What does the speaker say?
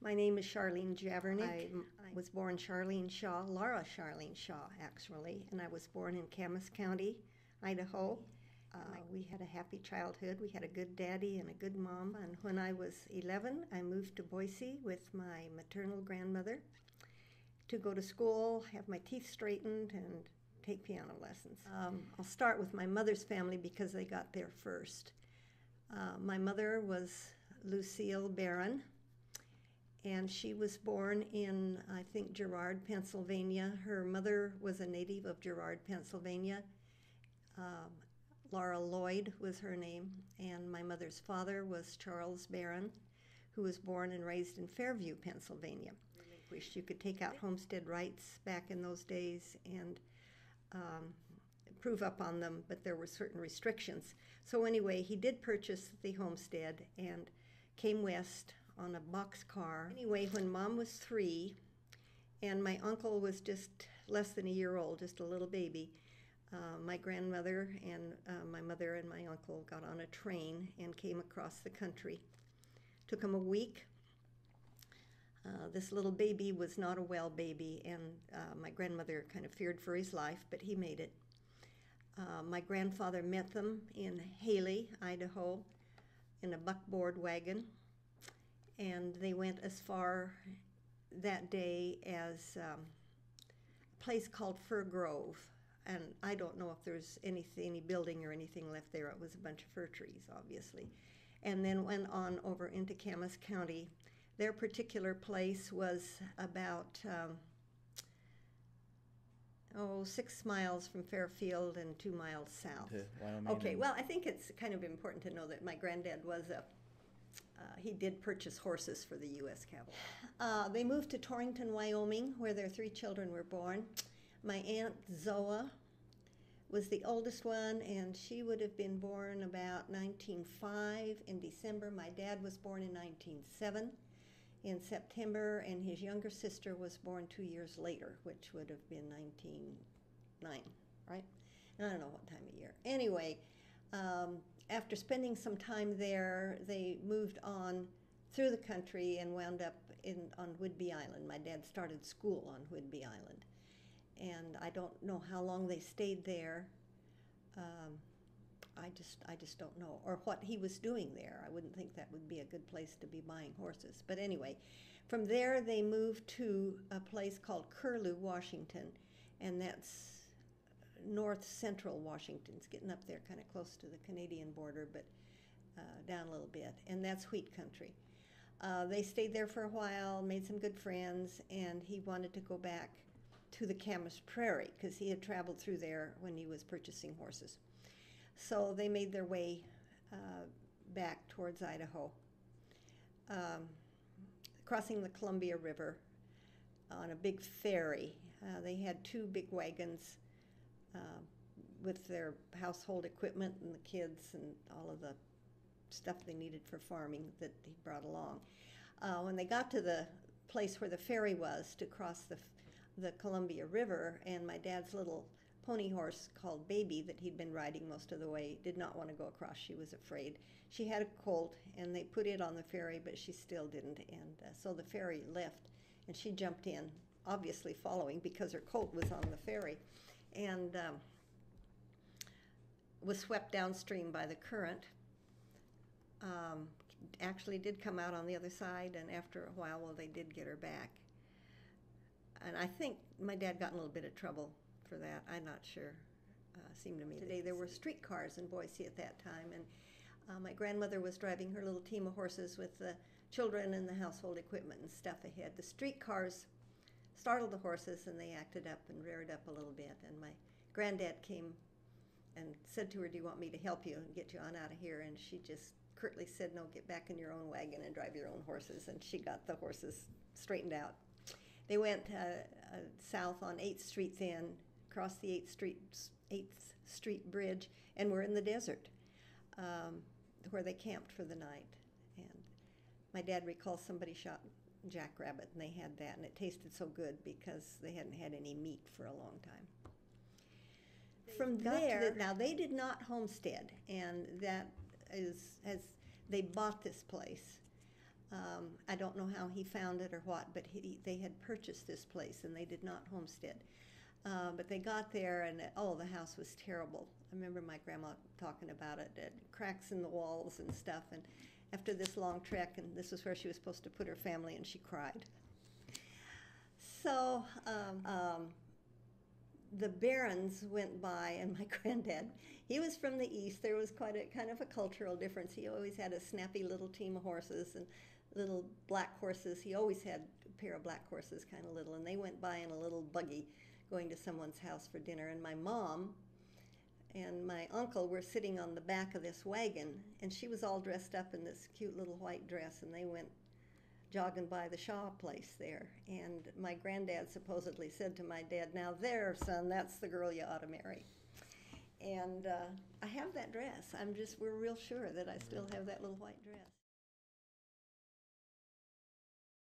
My name is Charlene Javernick. I was born Charlene Shaw, Laura Charlene Shaw, actually, and I was born in Camas County, Idaho. We had a happy childhood. We had a good daddy and a good mom. And when I was 11, I moved to Boise with my maternal grandmother to go to school, have my teeth straightened, and take piano lessons. I'll start with my mother's family because they got there first. My mother was Lucile Baron, and she was born in, I think, Girard, Pennsylvania. Her mother was a native of Girard, Pennsylvania. Laura Lloyd was her name, and my mother's father was Charles Baron, who was born and raised in Fairview, Pennsylvania. Wished you could take out homestead rights back in those days and prove up on them, but there were certain restrictions. So anyway, he did purchase the homestead and came west on a boxcar. Anyway, when Mom was 3 and my uncle was just less than a year old, just a little baby, my grandmother and my mother and my uncle got on a train and came across the country. Took them a week. This little baby was not a well baby, and my grandmother kind of feared for his life, but he made it. My grandfather met them in Haley, Idaho, in a buckboard wagon, and they went as far that day as a place called Fir Grove. And I don't know if there's any building or anything left there. It was a bunch of fir trees, obviously. And then went on over into Camas County. Their particular place was about 6 miles from Fairfield and 2 miles south. Okay, well, I think it's kind of important to know that my granddad was he did purchase horses for the U.S. Cavalry. They moved to Torrington, Wyoming, where their 3 children were born. My Aunt Zoa was the oldest one, and she would have been born about 1905 in December. My dad was born in 1907 in September, and his younger sister was born 2 years later, which would have been 1909, right? And I don't know what time of year. Anyway, after spending some time there, they moved on through the country and wound up on Whidbey Island. My dad started school on Whidbey Island. And I don't know how long they stayed there. I just don't know, or what he was doing there. I wouldn't think that would be a good place to be buying horses. But anyway, from there they moved to a place called Curlew, Washington, and that's north central Washington. It's getting up there kind of close to the Canadian border, but down a little bit, and that's wheat country. They stayed there for a while, made some good friends, and he wanted to go back to the Camas Prairie because he had traveled through there when he was purchasing horses. So they made their way back towards Idaho, crossing the Columbia River on a big ferry. They had 2 big wagons with their household equipment and the kids and all of the stuff they needed for farming that he brought along. When they got to the place where the ferry was to cross the Columbia River, and my dad's little pony horse called Baby that he'd been riding most of the way did not want to go across. She was afraid. She had a colt, and they put it on the ferry, but she still didn't. And so the ferry left, and she jumped in, obviously following because her colt was on the ferry, and was swept downstream by the current. Actually did come out on the other side, and after a while, well, they did get her back. And I think my dad got in a little bit of trouble for that. I'm not sure. Seemed to me today there were streetcars in Boise at that time, and my grandmother was driving her little team of horses with the children and the household equipment and stuff ahead. The streetcars startled the horses, and they acted up and reared up a little bit. And my granddad came and said to her, "Do you want me to help you and get you on out of here?" And she just curtly said, "No, get back in your own wagon and drive your own horses." And she got the horses straightened out. They went south on 8th Street then, crossed the 8th Street Bridge, and were in the desert where they camped for the night. And my dad recalls somebody shot jackrabbit, and they had that, and it tasted so good because they hadn't had any meat for a long time. From there, now they did not homestead, and that is, as they bought this place. I don't know how he found it or what, but they had purchased this place and they did not homestead. But they got there and, oh, the house was terrible. I remember my grandma talking about it, cracks in the walls and stuff. And after this long trek, and this was where she was supposed to put her family, and she cried. So the Barons went by, and my granddad, he was from the East. There was quite a kind of a cultural difference. He always had a snappy little team of horses and little black horses. He always had a pair of black horses, kind of little, and they went by in a little buggy going to someone's house for dinner. And my mom and my uncle were sitting on the back of this wagon, and she was all dressed up in this cute little white dress, and they went jogging by the Shaw place there. And my granddad supposedly said to my dad, "Now there, son, that's the girl you ought to marry." And I have that dress. We're real sure that I still have that little white dress.